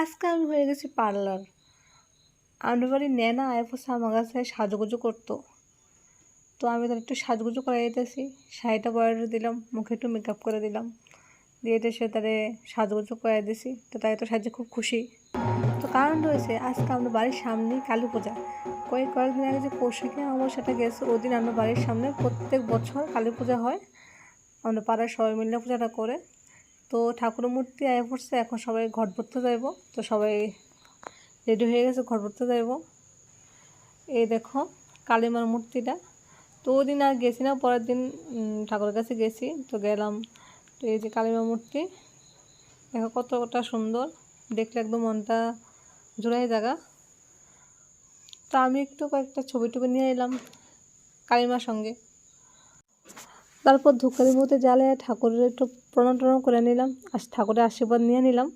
আজকে আমি হয়ে গেছি পার্লার। আমাদের বাড়ির নেনা আইফোসে আমার কাছে সাজুগুজু করতো, তো আমি তার একটু সাজুগুজু করে দিতেছি। শাড়িটা পরে দিলাম, মুখে একটু মেকআপ করে দিলাম, দিয়ে সে তারে সাজুগুজু করে দিছি। তো তাই তো সাজে খুব খুশি। তো কারণ রয়েছে আজকে আমাদের বাড়ির সামনেই কালী পূজা। কয়েকদিন আগে যে কৌশিকী অমাবস্যাটা গেছে, ওই দিন আমাদের বাড়ির সামনে প্রত্যেক বছর কালী পূজা হয়। আমাদের পাড়ার সবাই মিলে পূজাটা করে। তো ঠাকুরের মূর্তি আয় পড়ছে, এখন সবাই ঘট ভরতে যাইব। তো সবাই রেডি হয়ে গেছে, ঘট ভরতে যাইব। এই দেখো কালীমার মূর্তিটা। তো ওই দিন আর গেছি না, পরের দিন ঠাকুরের কাছে গেছি, তো গেলাম। তো এই যে কালীমার মূর্তি দেখো কতটা সুন্দর, দেখলে একদম মনটা জোড়াই জায়গা। তো আমি একটু কয়েকটা ছবি টবি নিয়ে এলাম কালীমার সঙ্গে। তারপর ধূপকাঠির মধ্যে জ্বালে ঠাকুরের একটু প্রণাম টনাম করে নিলাম, আর ঠাকুরের আশীর্বাদ নিয়ে নিলাম।